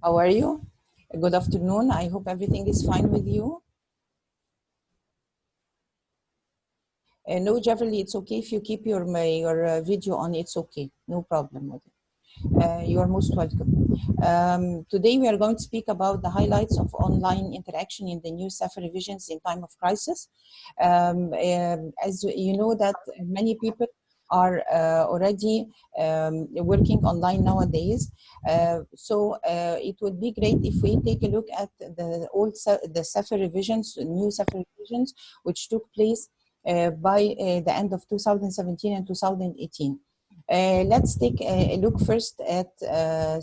How are you? Good afternoon. I hope everything is fine with you. No, Jeffrey, it's okay if you keep your video on. It's okay. No problem with it. You are most welcome. Today we are going to speak about the highlights of online interaction in the new CEFR revisions in time of crisis. As you know that many people are already working online nowadays. So it would be great if we take a look at the CEFR revisions, new CEFR revisions, which took place by the end of 2017 and 2018. Let's take a look first at a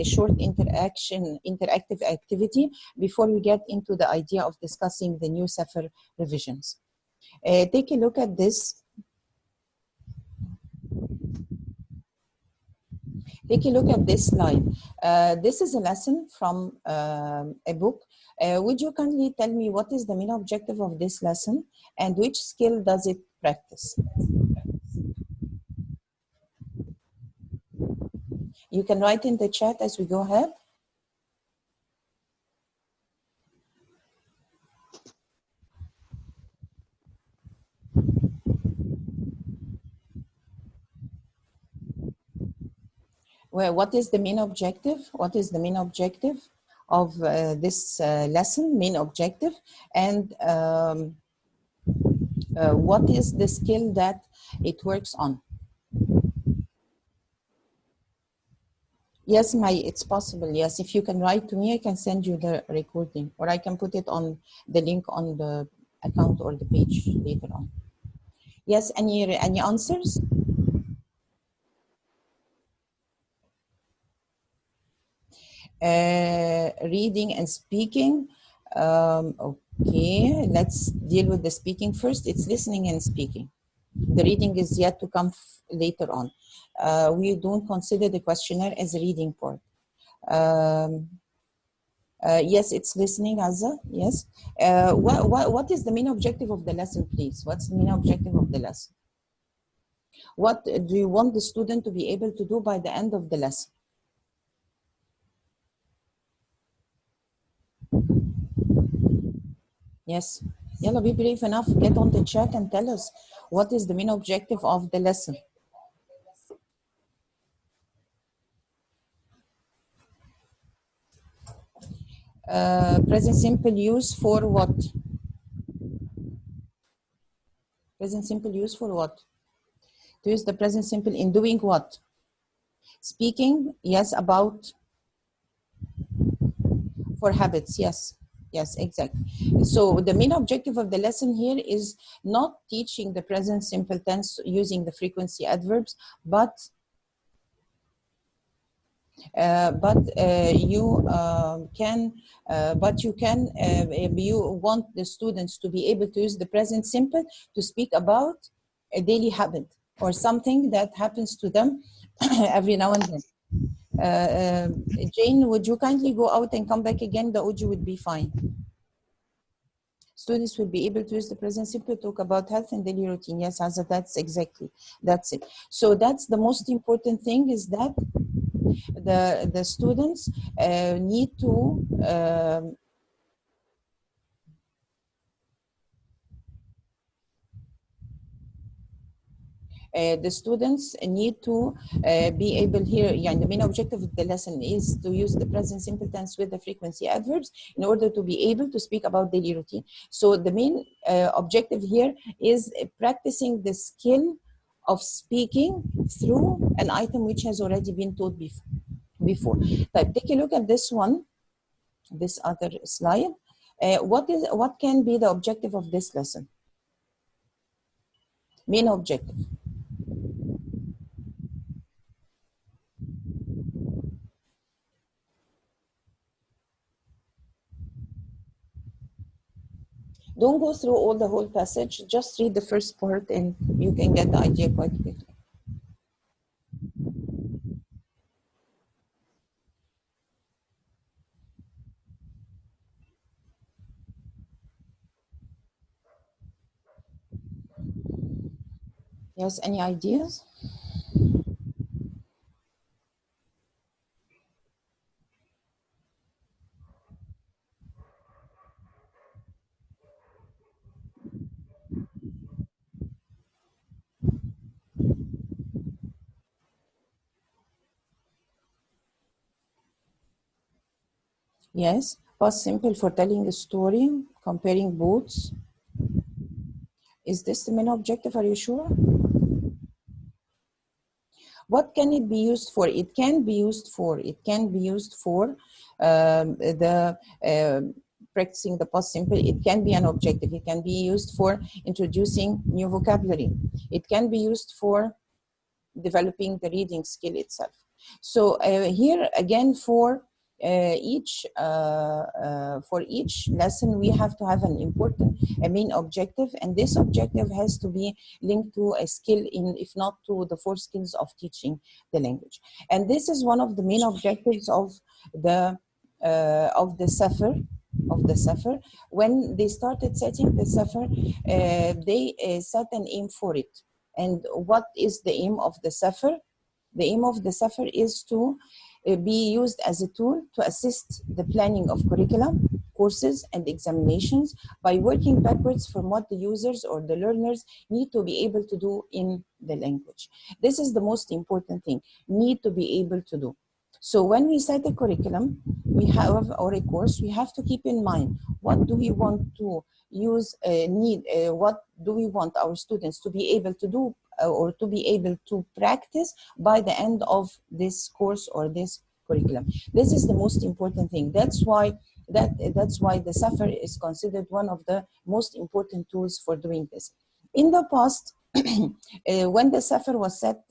short interactive activity before we get into the idea of discussing the new CEFR revisions. Take a look at this. Take a look at this slide. This is a lesson from a book. Would you kindly tell me what is the main objective of this lesson and which skill does it practice? You can write in the chat as we go ahead. Well, what is the main objective? What is the main objective of this lesson, main objective? And what is the skill that it works on? Yes, it's possible. Yes, if you can write to me, I can send you the recording, or I can put it on the link on the account or the page later on. Yes, any answers? Reading and speaking. Okay, let's deal with the speaking first. It's listening and speaking. The reading is yet to come later on. We don't consider the questionnaire as a reading part. Yes, it's listening, Azza. Yes. What is the main objective of the lesson, please? What's the main objective of the lesson? What do you want the student to be able to do by the end of the lesson? Yes. Yalla, be brave enough. Get on the chat and tell us what is the main objective of the lesson. Present simple use for what? Present simple use for what? To use the present simple in doing what? Speaking, yes, about, for habits, yes. Yes, exactly. So the main objective of the lesson here is not teaching the present simple tense using the frequency adverbs, but you want the students to be able to use the present simple to speak about a daily habit or something that happens to them every now and then. Jane, would you kindly go out and come back again? The audio would be fine. Students will be able to use the present simple to talk about health and daily routine. Yes, Azza, that's it. So that's the most important thing, is that the students need to be able here, yeah, the main objective of the lesson is to use the present simple tense with the frequency adverbs in order to be able to speak about daily routine. So the main objective here is practicing the skill of speaking through an item which has already been taught before. Take a look at this one, this other slide. What can be the objective of this lesson? Main objective. Don't go through all the whole passage, just read the first part and you can get the idea quite quickly. Yes, any ideas? Yes, past simple for telling a story, comparing boats. Is this the main objective? Are you sure? What can it be used for? It can be used for the practicing the past simple. It can be an objective. It can be used for introducing new vocabulary. It can be used for developing the reading skill itself. So here again, for each lesson, we have to have a main objective, and this objective has to be linked to a skill in, if not to the 4 skills of teaching the language. And this is one of the main objectives of the CEFR. When they started setting the CEFR, they set an aim for it. And what is the aim of the CEFR? The aim of the CEFR is to be used as a tool to assist the planning of curriculum, courses, and examinations by working backwards from what the users or the learners need to be able to do in the language. This is the most important thing, need to be able to do. So when we set a curriculum, we have, or a course, we have to keep in mind, what do we want to use, what do we want our students to be able to do or to be able to practice by the end of this course or this curriculum. This is the most important thing. That's why the CEFR is considered one of the most important tools for doing this. In the past, when the CEFR was set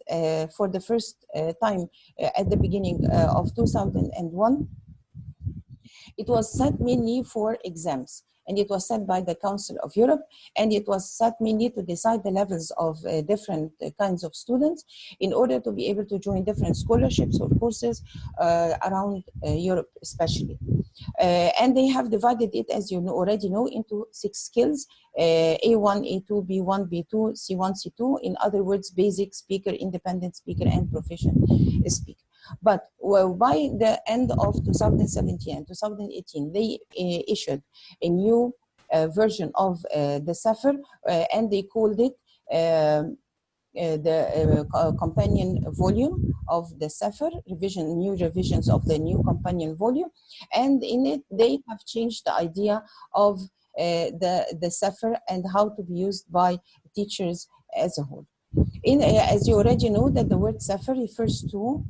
for the first time at the beginning of 2001, it was set mainly for exams, and it was set by the Council of Europe, and it was set mainly to decide the levels of different kinds of students in order to be able to join different scholarships or courses around Europe especially. And they have divided it, as you already know, into 6 skills, A1, A2, B1, B2, C1, C2, in other words, basic speaker, independent speaker, and proficient speaker. But by the end of 2017 and 2018, they issued a new version of the CEFR, and they called it the companion volume of the CEFR, new revisions of the new companion volume. And in it, they have changed the idea of the CEFR and how to be used by teachers as a whole. As you already know, that the word CEFR refers to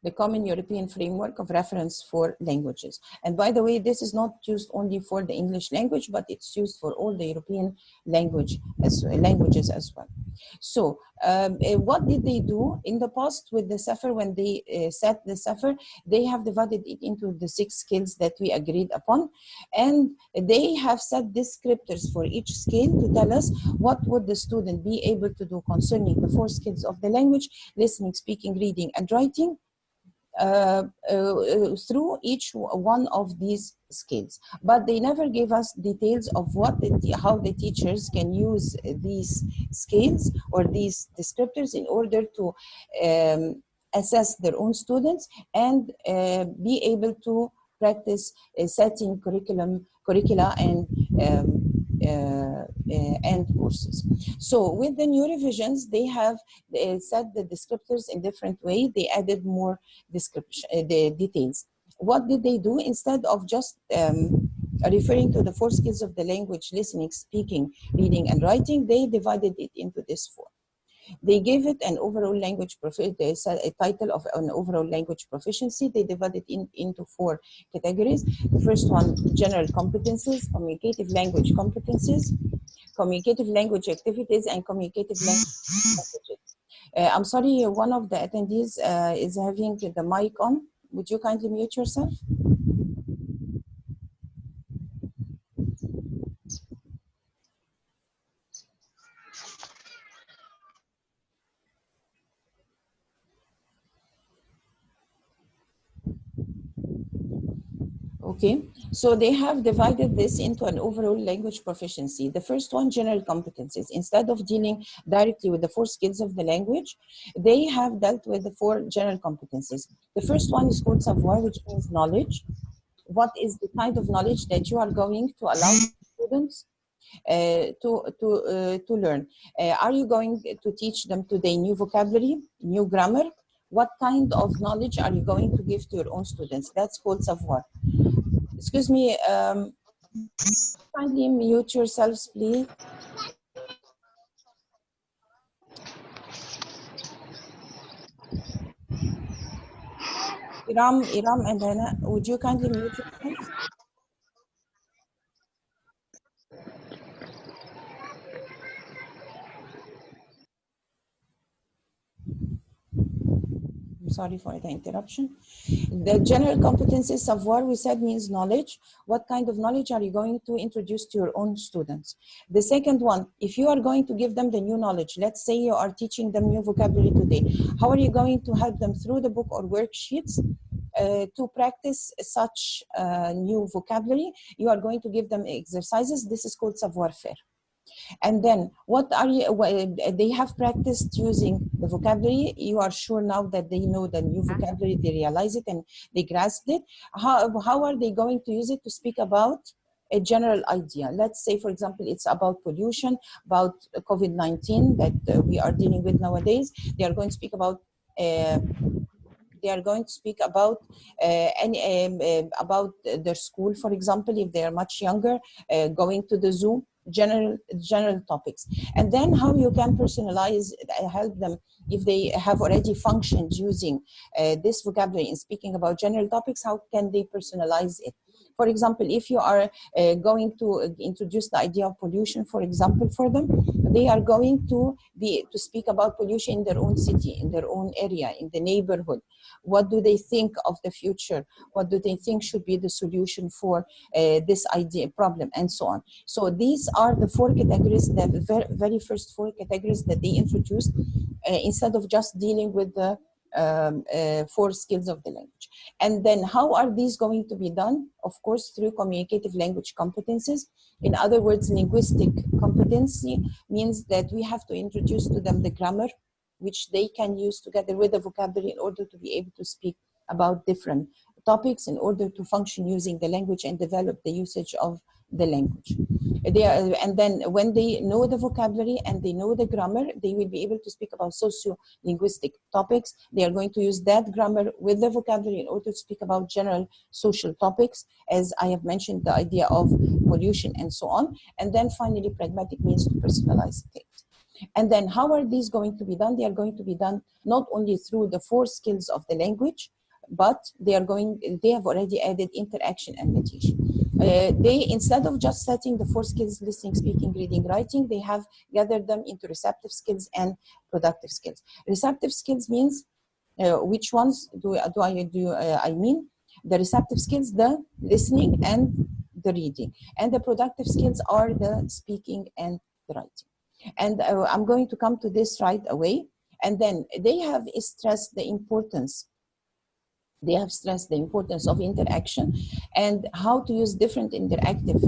the Common European Framework of Reference for Languages. And by the way, this is not used only for the English language, but it's used for all the European languages as well. So what did they do in the past with the CEFR? When they set the CEFR, they have divided it into the 6 skills that we agreed upon, and they have set descriptors for each skill to tell us what would the student be able to do concerning the 4 skills of the language: listening, speaking, reading, and writing, through each one of these skills. But they never gave us details of how the teachers can use these skills or these descriptors in order to assess their own students and be able to practice setting curricula and courses. So with the new revisions, they have set the descriptors in different way. They added more description, the details. What did they do? Instead of just referring to the 4 skills of the language: listening, speaking, reading, and writing, they divided it into this 4. They gave it an overall language a title of an overall language proficiency. They divided it into 4 categories. The first one, general competencies, communicative language competencies, communicative language activities, and communicative language strategies. I'm sorry, one of the attendees is having the mic on. Would you kindly mute yourself? Okay, so they have divided this into an overall language proficiency. The first one, general competencies. Instead of dealing directly with the 4 skills of the language, they have dealt with the 4 general competencies. The first one is called savoir, which means knowledge. What is the kind of knowledge that you are going to allow students to learn? Are you going to teach them today new vocabulary, new grammar, What kind of knowledge are you going to give to your own students? That's called savoir. Excuse me, kindly mute yourselves, please. Iram and Hannah, would you kindly mute yourselves? I'm sorry for the interruption. The general competencies, savoir, we said means knowledge. What kind of knowledge are you going to introduce to your own students? The second one, if you are going to give them the new knowledge, let's say you are teaching them new vocabulary today, how are you going to help them through the book or worksheets to practice such new vocabulary? You are going to give them exercises. This is called savoir-faire. And then what are you, they have practiced using the vocabulary. You are sure now that they know the new vocabulary, they realize it and they grasped it. How are they going to use it to speak about a general idea? Let's say, for example, it's about pollution, about COVID-19 that we are dealing with nowadays. They are going to speak about about their school, for example, if they are much younger, going to the zoo, general topics. And then how you can personalize, help them if they have already functioned using this vocabulary in speaking about general topics. How can they personalize it? For example, if you are going to introduce the idea of pollution, for example, for them, they are going to speak about pollution in their own city, in their own area, in the neighborhood. What do they think of the future? What do they think should be the solution for this idea problem, and so on? So these are the four categories, the very first four categories that they introduced, instead of just dealing with the four skills of the language. And then how are these going to be done? Of course, through communicative language competencies. In other words, linguistic competency means that we have to introduce to them the grammar, which they can use together with the vocabulary in order to be able to speak about different topics, in order to function using the language and develop the usage of the language. And then when they know the vocabulary and they know the grammar, they will be able to speak about socio-linguistic topics. They are going to use that grammar with the vocabulary in order to speak about general social topics, as I have mentioned, the idea of pollution and so on. And then finally, pragmatic means to personalize things. And then how are these going to be done? They are going to be done not only through the four skills of the language, but they have already added interaction and mediation. They, instead of just setting the four skills, listening, speaking, reading, writing, they have gathered them into receptive skills and productive skills. Receptive skills means, which ones do I mean? The receptive skills, the listening and the reading. And the productive skills are the speaking and the writing. And I'm going to come to this right away. And then they have stressed the importance of interaction and how to use different interactive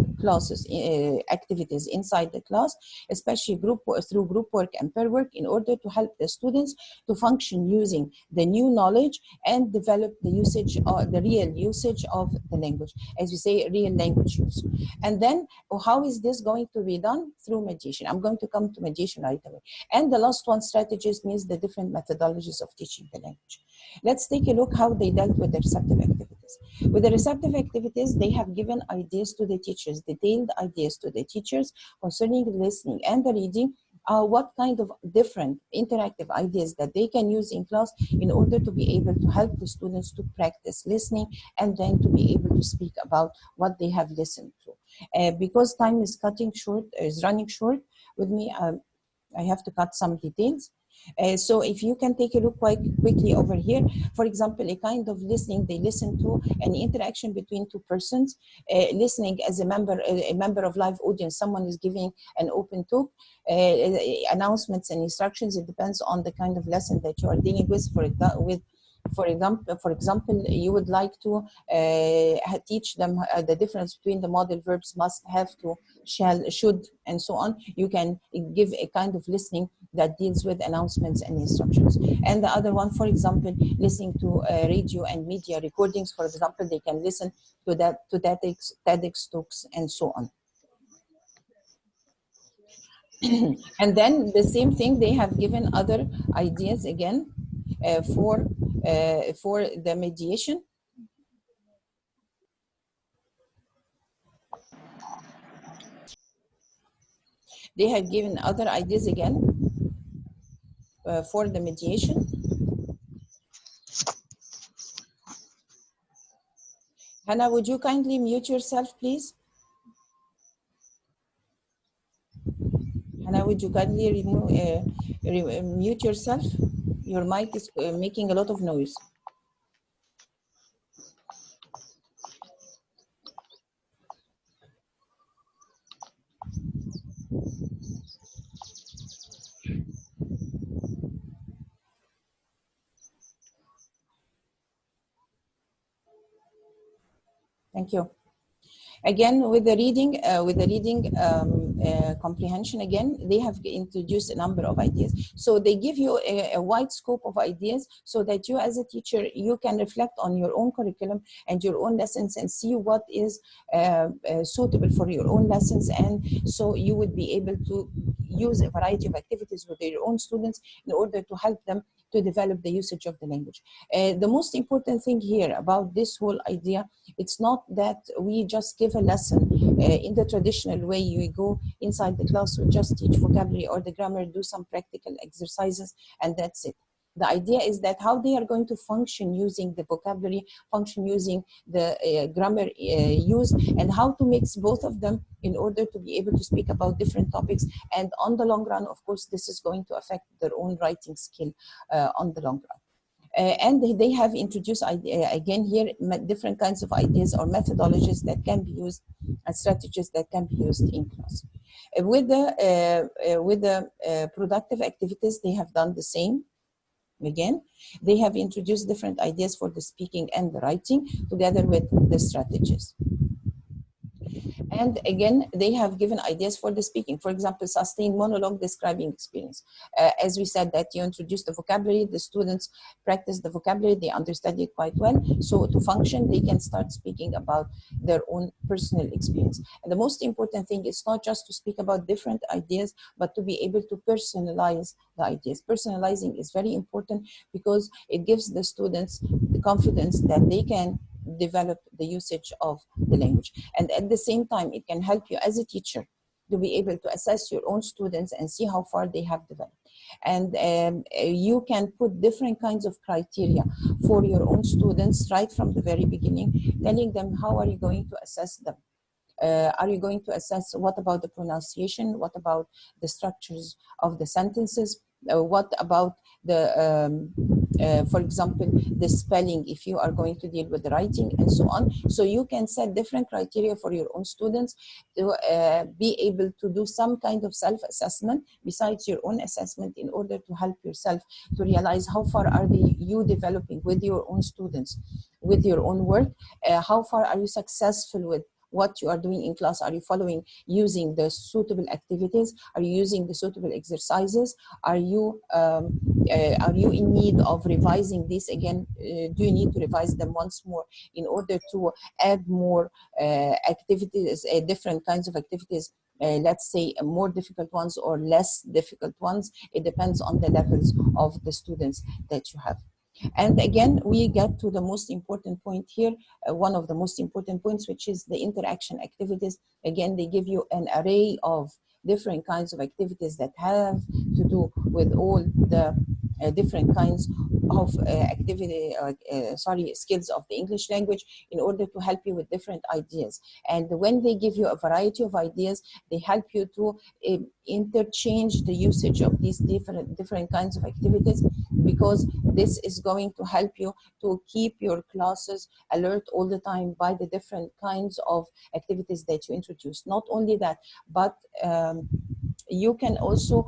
activities inside the class, especially through group work and pair work, in order to help the students to function using the new knowledge and develop the usage, or the real usage of the language, as we say, real language use. And then how is this going to be done? Through mediation. I'm going to come to mediation right away. And the last one, strategies, means the different methodologies of teaching the language. Let's take a look how they dealt with the receptive activities. With the receptive activities, they have given ideas to the teachers, detailed ideas to the teachers concerning the listening and the reading, what kind of different interactive ideas that they can use in class in order to be able to help the students to practice listening and then to be able to speak about what they have listened to. Because time is running short with me, I have to cut some details. So if you can take a look quite quickly over here, for example, a kind of listening, they listen to an interaction between two persons, listening as a member of live audience, someone is giving an open talk, announcements and instructions. It depends on the kind of lesson that you are dealing with. For example, you would like to teach them the difference between the modal verbs must, have to, shall, should, and so on. You can give a kind of listening that deals with announcements and instructions. And the other one, for example, listening to radio and media recordings. For example, they can listen to TEDx talks and so on. And then the same thing, they have given other ideas again. for the mediation. They have given other ideas again for the mediation. Hannah, would you kindly mute yourself, please? Hannah, would you kindly mute yourself? Your mic is making a lot of noise. Thank you. Again, with the reading comprehension, again, they have introduced a number of ideas. So they give you a wide scope of ideas so that you as a teacher, you can reflect on your own curriculum and your own lessons and see what is suitable for your own lessons. And so you would be able to use a variety of activities with your own students in order to help them to develop the usage of the language. The most important thing here about this whole idea, it's not that we just give a lesson in the traditional way. You go inside the class, we just teach vocabulary or the grammar, do some practical exercises, and that's it. The idea is that how they are going to function using the vocabulary, function using the grammar use, and how to mix both of them in order to be able to speak about different topics. And on the long run, of course, this is going to affect their own writing skill on the long run. And they have introduced again here different kinds of ideas or methodologies that can be used and strategies that can be used in class. With the productive activities, they have done the same. Again, they have introduced different ideas for the speaking and the writing together with the strategies. And again, they have given ideas for the speaking. For example, sustained monologue describing experience. As we said, that you introduce the vocabulary, the students practice the vocabulary, they understand it quite well. So to function, they can start speaking about their own personal experience. And the most important thing is not just to speak about different ideas, but to be able to personalize the ideas. Personalizing is very important because it gives the students the confidence that they can develop the usage of the language. And at the same time, it can help you as a teacher to be able to assess your own students and see how far they have developed. And you can put different kinds of criteria for your own students right from the very beginning, telling them how are you going to assess them. Are you going to assess what about the pronunciation? What about the structures of the sentences? What about the, for example, the spelling, if you are going to deal with the writing and so on. So you can set different criteria for your own students to be able to do some kind of self-assessment besides your own assessment in order to help yourself to realize how far are you developing with your own students, with your own work, how far are you successful with what you are doing in class. Are you following using the suitable activities? Are you using the suitable exercises? Are you in need of revising this again? Do you need to revise them once more in order to add more activities, different kinds of activities? Let's say more difficult ones or less difficult ones. It depends on the levels of the students that you have. And again, we get to the most important point here, one of the most important points, which is the interaction activities. Again, they give you an array of different kinds of activities that have to do with all the different kinds of skills of the English language in order to help you with different ideas. And when they give you a variety of ideas, they help you to interchange the usage of these different kinds of activities, because this is going to help you to keep your classes alert all the time by the different kinds of activities that you introduce. Not only that, but you can also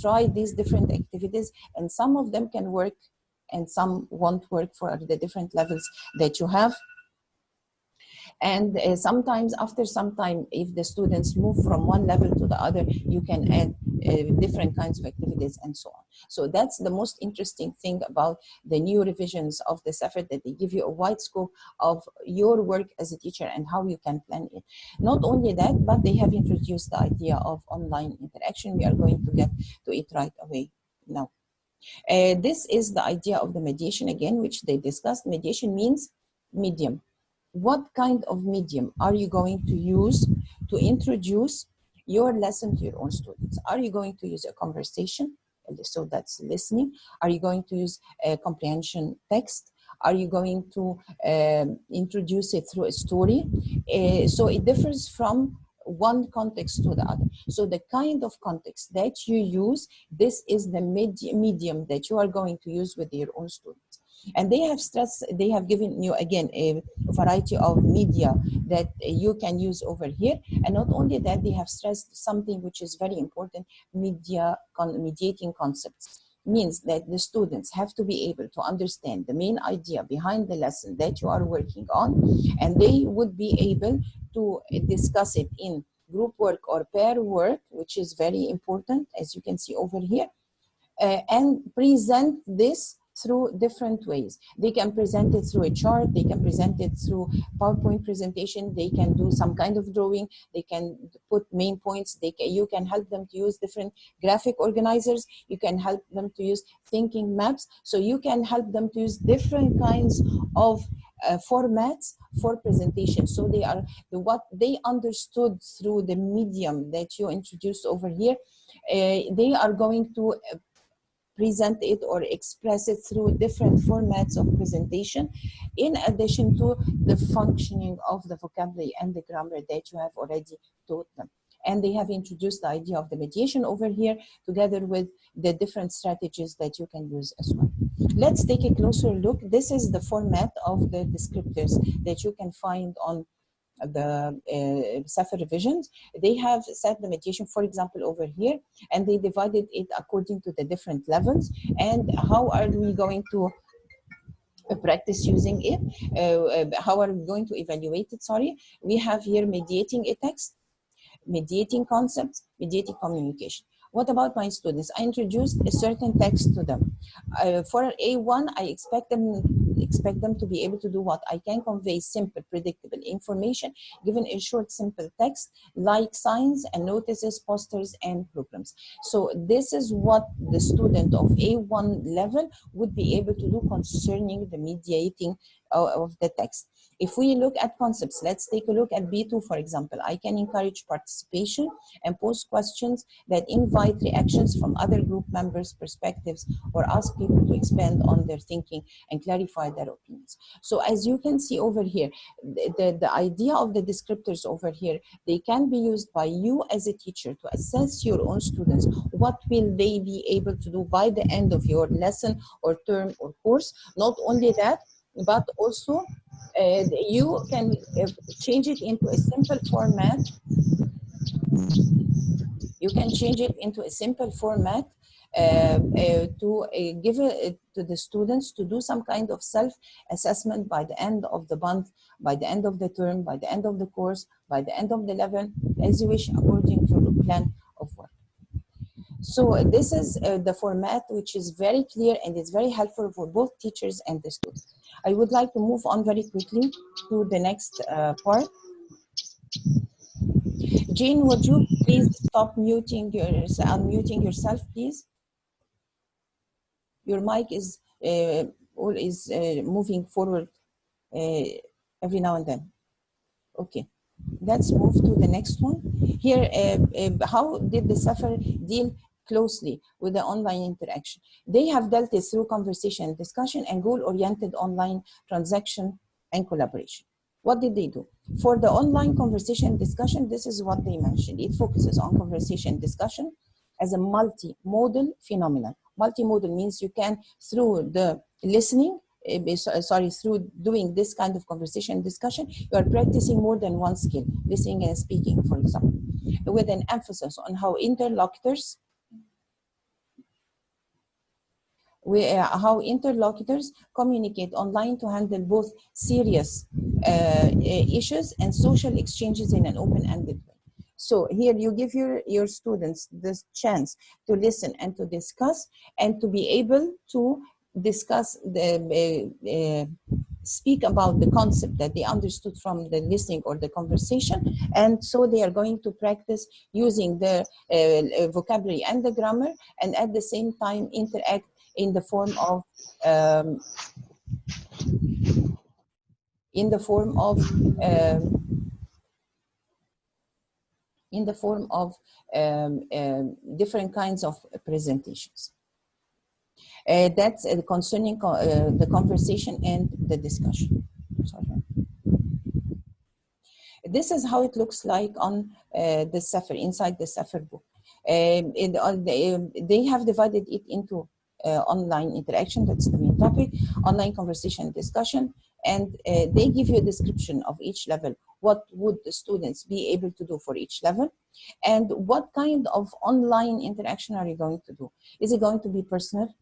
try these different activities, and some of them can work and some won't work for the different levels that you have. And sometimes after some time, if the students move from one level to the other, you can add different kinds of activities and so on. So that's the most interesting thing about the new revisions of the CEFR, that they give you a wide scope of your work as a teacher and how you can plan it. Not only that, but they have introduced the idea of online interaction. We are going to get to it right away now. This is the idea of the mediation again, which they discussed. Mediation means medium. What kind of medium are you going to use to introduce your lesson to your own students? Are you going to use a conversation? So that's listening. Are you going to use a comprehension text? Are you going to introduce it through a story? So it differs from one context to the other. So the kind of context that you use, this is the medium that you are going to use with your own students. And they have stressed, they have given you again a variety of media that you can use over here. And not only that, they have stressed something which is very important, mediating concepts. Means that the students have to be able to understand the main idea behind the lesson that you are working on, and they would be able to discuss it in group work or pair work, which is very important, as you can see over here, and present this through different ways. They can present it through a chart, they can present it through PowerPoint presentation, they can do some kind of drawing, they can put main points, you can help them to use different graphic organizers, you can help them to use thinking maps, so you can help them to use different kinds of formats for presentation. So they are what they understood through the medium that you introduced over here, they are going to present it or express it through different formats of presentation, in addition to the functioning of the vocabulary and the grammar that you have already taught them. And they have introduced the idea of the mediation over here, together with the different strategies that you can use as well. Let's take a closer look. This is the format of the descriptors that you can find on the CEFR revisions. They have set the mediation, for example, over here, and they divided it according to the different levels. And how are we going to practice using it? How are we going to evaluate it? Sorry, we have here mediating a text, mediating concepts, mediating communication. What about my students? I introduced a certain text to them. For A1, I expect them to be able to do what? I can convey simple, predictable information given a short, simple text like signs and notices, posters, and programs. So this is what the student of A1 level would be able to do concerning the mediating of the text. If we look at concepts, let's take a look at B2, for example. I can encourage participation and pose questions that invite reactions from other group members' perspectives, or ask people to expand on their thinking and clarify their opinions. So as you can see over here, the idea of the descriptors over here, they can be used by you as a teacher to assess your own students. What will they be able to do by the end of your lesson or term or course? Not only that, but also you can change it into a simple format. You can change it into a simple format to give it to the students to do some kind of self-assessment by the end of the month, by the end of the term, by the end of the course, by the end of the level, as you wish, according to the plan of work. So this is the format, which is very clear and it's very helpful for both teachers and the students. I would like to move on very quickly to the next part. Jane, would you please stop unmuting yourself, please? Your mic is always moving forward every now and then. Okay, let's move to the next one. Here, how did the CEFR deal closely with the online interaction? They have dealt it through conversation, discussion, and goal-oriented online transaction and collaboration. What did they do? For the online conversation discussion, this is what they mentioned. It focuses on conversation discussion as a multimodal phenomenon. Multimodal means you can, through the listening, through doing this kind of conversation discussion, you are practicing more than one skill, listening and speaking, for example, with an emphasis on how interlocutors communicate online to handle both serious issues and social exchanges in an open-ended way. So here you give your students this chance to listen and to discuss, and to be able to discuss speak about the concept that they understood from the listening or the conversation. And so they are going to practice using the vocabulary and the grammar, and at the same time interact in the form of um, in the form of um, in the form of different kinds of presentations. That's concerning the conversation and the discussion. Sorry. This is how it looks like on the CEFR, inside the CEFR book. They have divided it into online interaction, that's the main topic, online conversation discussion, and they give you a description of each level. What would the students be able to do for each level? And what kind of online interaction are you going to do? Is it going to be personal?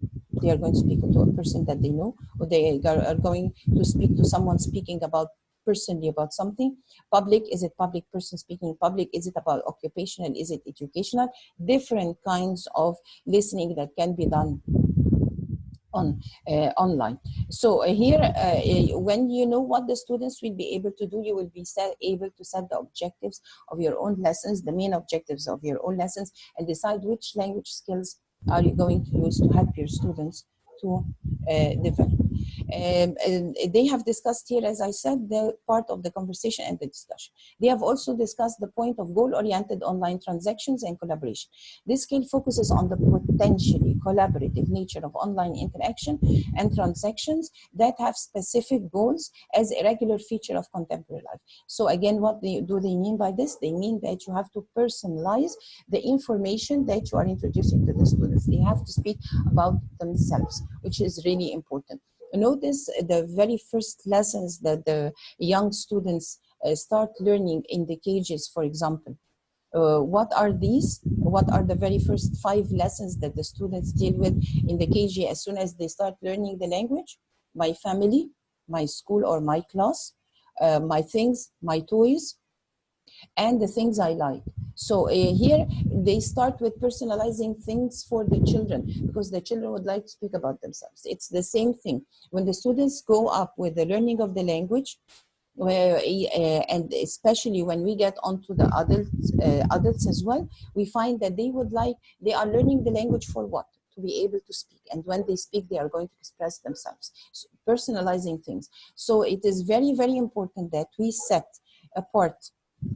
They are going to speak to a person that they know, or they are going to speak to someone speaking about personally about something. Public, is it public person speaking public? Is it about occupational? Is it educational? Different kinds of listening that can be done on online. So here, when you know what the students will be able to do, you will be able to set the objectives of your own lessons, the main objectives of your own lessons, and decide which language skills are you going to use to help your students to develop. And they have discussed here, as I said, the part of the conversation and the discussion. They have also discussed the point of goal-oriented online transactions and collaboration. This skill focuses on the potentially collaborative nature of online interaction and transactions that have specific goals as a regular feature of contemporary life. So again, what do they mean by this? They mean that you have to personalize the information that you are introducing to the students. They have to speak about themselves, which is really important. Notice the very first lessons that the young students start learning in the cages, for example. What are these? What are the very first 5 lessons that the students deal with in the KG as soon as they start learning the language? My family, my school or my class, my things, my toys, and the things I like. So here they start with personalizing things for the children, because the children would like to speak about themselves. It's the same thing. When the students go up with the learning of the language, and especially when we get onto the adults as well, we find that they are learning the language for what? To be able to speak. And when they speak, they are going to express themselves. So personalizing things. So it is very, very important that we set apart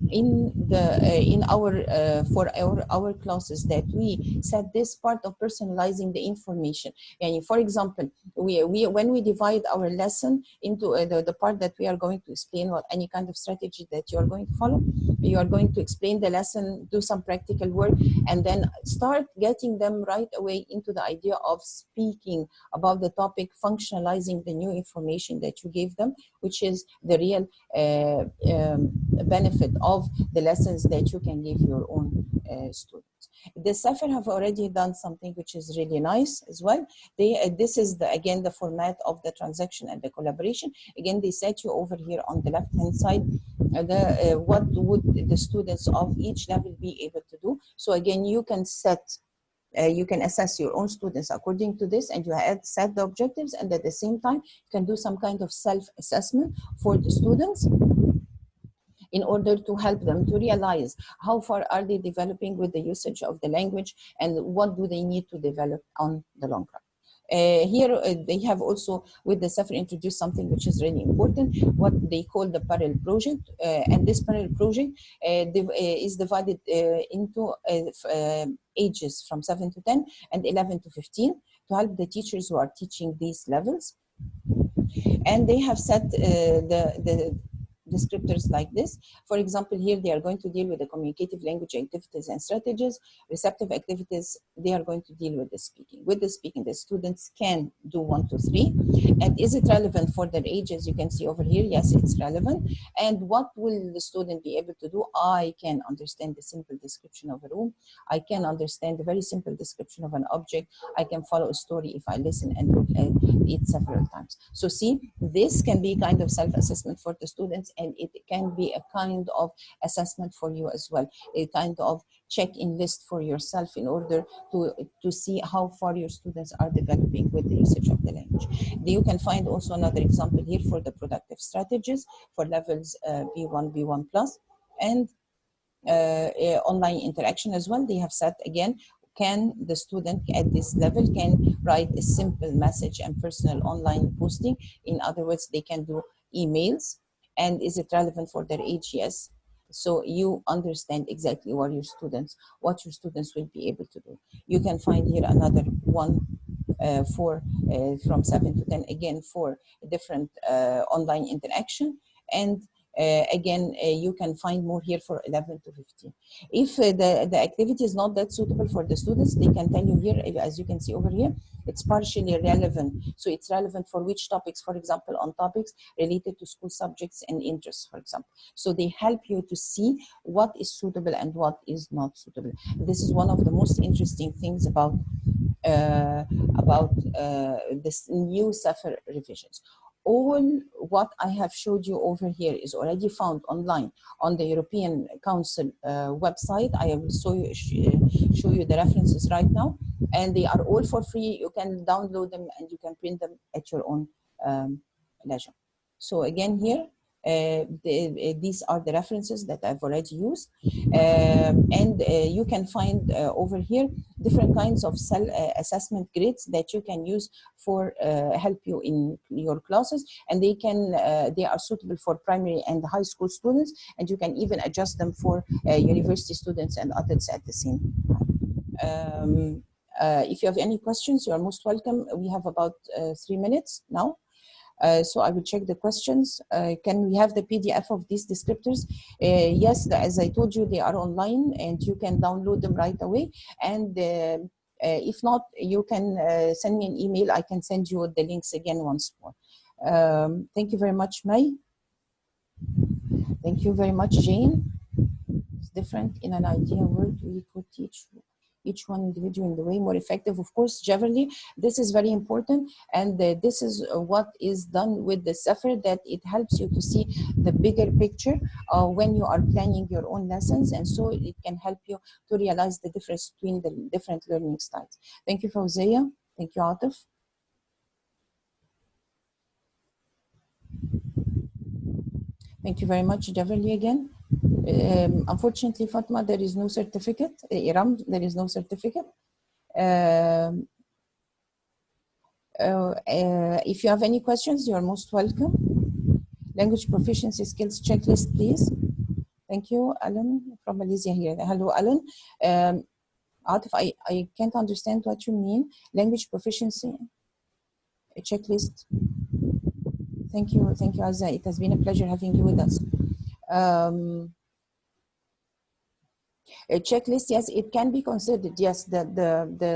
in our for our classes, that we set this part of personalizing the information. And for example, we when we divide our lesson into the part that we are going to explain what any kind of strategy that you are going to follow, you are going to explain the lesson, do some practical work, and then start getting them right away into the idea of speaking about the topic, functionalizing the new information that you gave them, which is the real benefit of the lessons that you can give your own students. The CEFR have already done something which is really nice as well. This is again the format of the transaction and the collaboration. Again, they set you over here on the left hand side what would the students of each level be able to do. So again, you can you can assess your own students according to this, and you set the objectives, and at the same time you can do some kind of self-assessment for the students in order to help them to realize how far are they developing with the usage of the language, and what do they need to develop on the long run. Here they have also with the CEFR introduced something which is really important, what they call the parallel project, and this parallel project is divided into ages from 7 to 10 and 11 to 15 to help the teachers who are teaching these levels. And they have set the descriptors like this. For example, here they are going to deal with the communicative language activities and strategies. Receptive activities, they are going to deal with the speaking. With the speaking, the students can do 1 to 3. And is it relevant for their age? As you can see over here, yes, it's relevant. And what will the student be able to do? I can understand the simple description of a room. I can understand the very simple description of an object. I can follow a story if I listen and look at it several times. So see, this can be kind of self-assessment for the students, and it can be a kind of assessment for you as well, a kind of check-in list for yourself in order to see how far your students are developing with the usage of the language. You can find also another example here for the productive strategies for levels B1, B1+, and online interaction as well. They have set again can the student at this level can write a simple message and personal online posting. In other words, they can do emails. And is it relevant for their age? Yes. So you understand exactly what your students will be able to do. You can find here another one for from 7 to 10, again for different online interaction. And again, you can find more here for 11 to 15. If the activity is not that suitable for the students, they can tell you here, as you can see over here, it's partially relevant. So it's relevant for which topics, for example, on topics related to school subjects and interests, for example. So they help you to see what is suitable and what is not suitable. This is one of the most interesting things about uh, this new CEFR revisions. All what I have showed you over here is already found online on the European Council website. I will show you the references right now, and they are all for free. You can download them and you can print them at your own leisure. So again here, these are the references that I've already used. And you can find over here different kinds of self-assessment grids that you can use for help you in your classes, and they are suitable for primary and high school students, and you can even adjust them for university students and adults at the same time. If you have any questions, you are most welcome. We have about 3 minutes now. So I will check the questions. Can we have the PDF of these descriptors? Yes, as I told you, they are online and you can download them right away. And if not, you can send me an email. I can send you the links again once more. Thank you very much, May. Thank you very much, Jane. It's different in an ideal world. We could teach each one individual in the way more effective. Of course, generally, this is very important. And this is what is done with the CEFR, that it helps you to see the bigger picture when you are planning your own lessons. And so it can help you to realize the difference between the different learning styles. Thank you, Fawzia. Thank you, Atif. Thank you very much, Beverly, again. Unfortunately, Fatma, there is no certificate. Iram, there is no certificate. If you have any questions, you are most welcome. Language proficiency skills checklist, please. Thank you, Alan from Malaysia here. Hello, Alan. Atif, I can't understand what you mean. Language proficiency checklist. Thank you, Azza. It has been a pleasure having you with us. A checklist, yes, it can be considered. Yes, the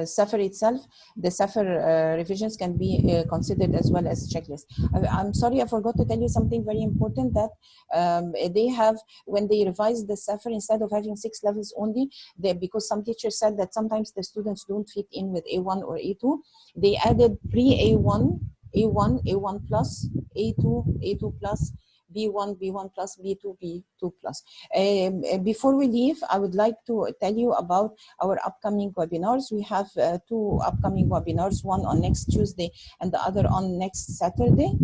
CEFR itself, the CEFR revisions can be considered as well as checklist. I'm sorry, I forgot to tell you something very important, that they have, when they revise the CEFR, instead of having 6 levels only, because some teachers said that sometimes the students don't fit in with A1 or A2, they added pre-A1, A1, A1 plus, A2, A2 plus, B1, B1 plus, B2, B2 plus. Before we leave, I would like to tell you about our upcoming webinars. We have 2 upcoming webinars, one on next Tuesday and the other on next Saturday.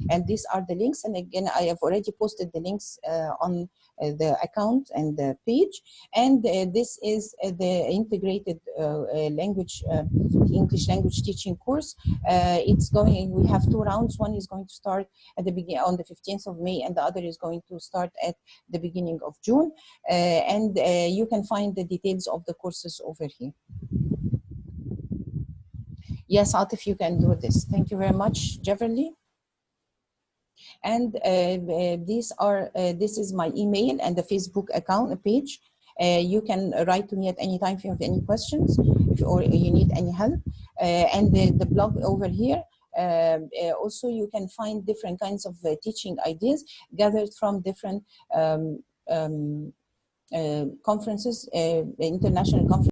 And these are the links. And again, I have already posted the links on the account and the page. And this is the integrated language, English language teaching course. We have 2 rounds. One is going to start at the beginning on the 15th of May, and the other is going to start at the beginning of June. And you can find the details of the courses over here. Yes, Atif, you can do this. Thank you very much, Jefferly. And this is my email and the Facebook account page. You can write to me at any time if you have any questions, or you need any help. And the blog over here. Also, you can find different kinds of teaching ideas gathered from different conferences, international conferences.